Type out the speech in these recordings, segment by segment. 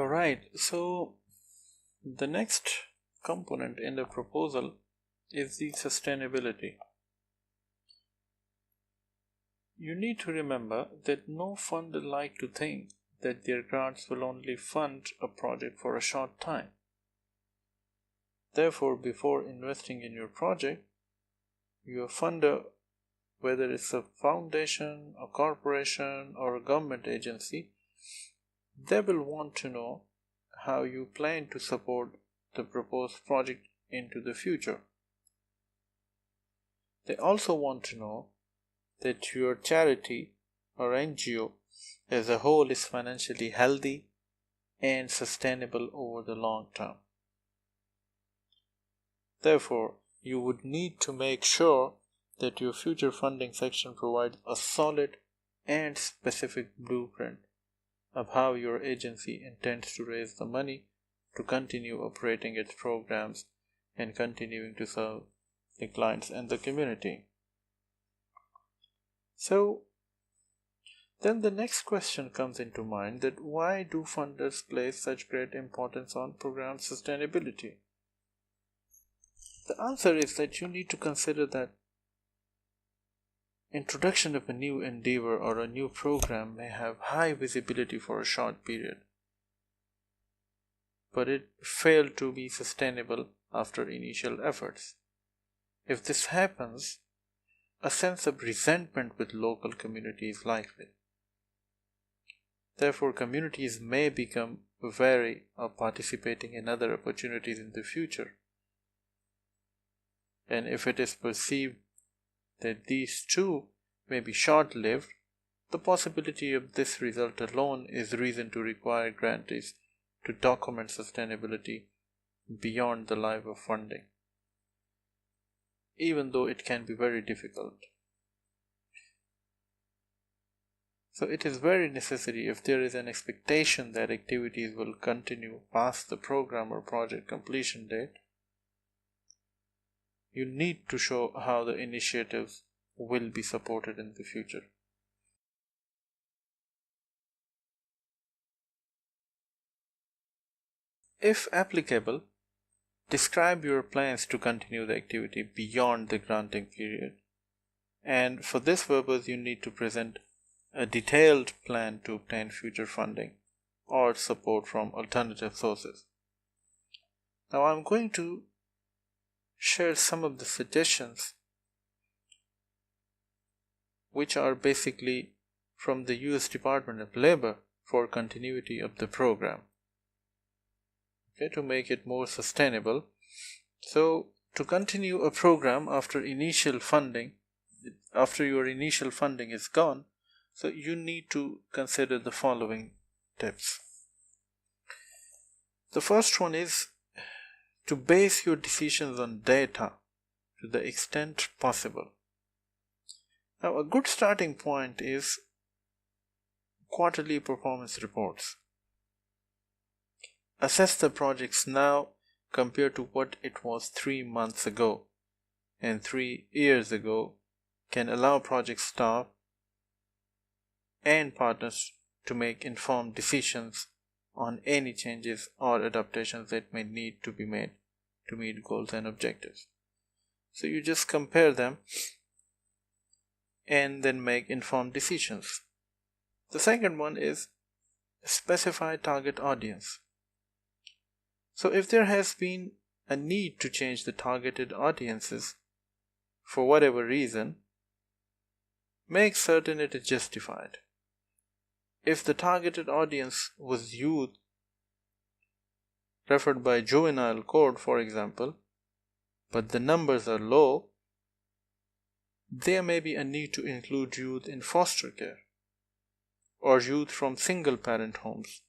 Alright, so the next component in the proposal is the sustainability. You need to remember that no funder like to think that their grants will only fund a project for a short time. Therefore, before investing in your project, your funder, whether it's a foundation, a corporation, or a government agency, they will want to know how you plan to support the proposed project into the future. They also want to know that your charity or NGO as a whole is financially healthy and sustainable over the long term. Therefore, you would need to make sure that your future funding section provides a solid and specific blueprint of how your agency intends to raise the money to continue operating its programs and continuing to serve the clients and the community. So, then the next question comes into mind, that why do funders place such great importance on program sustainability? The answer is that you need to consider that introduction of a new endeavor or a new program may have high visibility for a short period, but it failed to be sustainable after initial efforts. If this happens, a sense of resentment with local communities is likely. Therefore, communities may become wary of participating in other opportunities in the future. And if it is perceived that these too may be short-lived, the possibility of this result alone is reason to require grantees to document sustainability beyond the life of funding, even though it can be very difficult. So it is very necessary, if there is an expectation that activities will continue past the program or project completion date, you need to show how the initiatives will be supported in the future. If applicable, describe your plans to continue the activity beyond the granting period, and for this purpose you need to present a detailed plan to obtain future funding or support from alternative sources. Now I'm going to share some of the suggestions which are basically from the US Department of Labor for continuity of the program, to make it more sustainable. So to continue a program after your initial funding is gone, so you need to consider the following tips. The first one is to base your decisions on data to the extent possible. Now, a good starting point is quarterly performance reports. Assess the projects now compared to what it was 3 months ago and 3 years ago can allow project staff and partners to make informed decisions on any changes or adaptations that may need to be made to meet goals and objectives. So you just compare them and then make informed decisions. The second one is specify target audience. So if there has been a need to change the targeted audiences for whatever reason, make certain it is justified. If the targeted audience was youth referred by juvenile court, for example, but the numbers are low, there may be a need to include youth in foster care or youth from single parent homes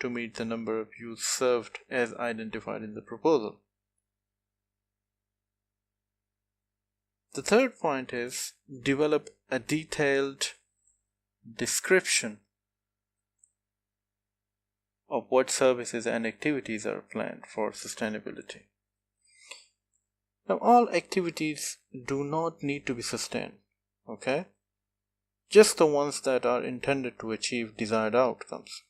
to meet the number of youth served as identified in the proposal. The third point is develop a detailed description of what services and activities are planned for sustainability. Now, all activities do not need to be sustained, just the ones that are intended to achieve desired outcomes.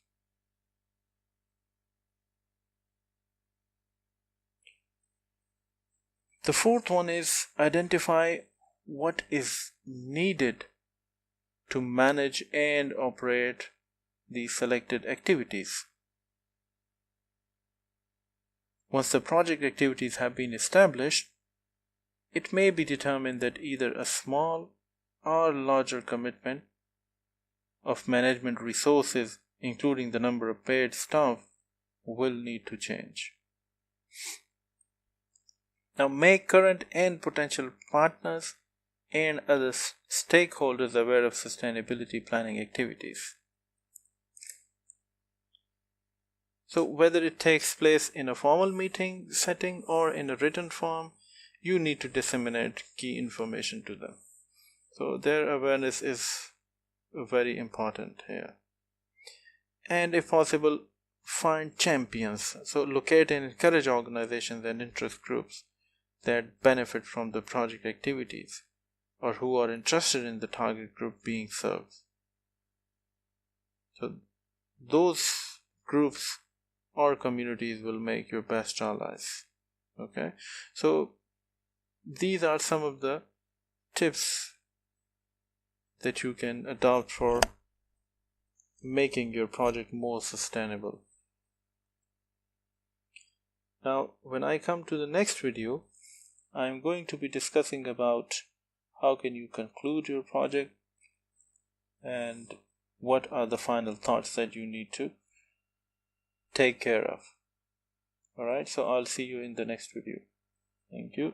The fourth one is identify what is needed to manage and operate the selected activities. Once the project activities have been established, it may be determined that either a small or larger commitment of management resources, including the number of paid staff, will need to change. Now, make current and potential partners and other stakeholders aware of sustainability planning activities. So, whether it takes place in a formal meeting setting or in a written form, you need to disseminate key information to them. So, their awareness is very important here. And if possible, find champions. So, locate and encourage organizations and interest groups that benefit from the project activities or who are interested in the target group being served. So, those groups or communities will make your best allies. Okay, so these are some of the tips that you can adopt for making your project more sustainable. Now, when I come to the next video, I'm going to be discussing about how can you conclude your project and what are the final thoughts that you need to take care of. Alright, so I'll see you in the next video. Thank you.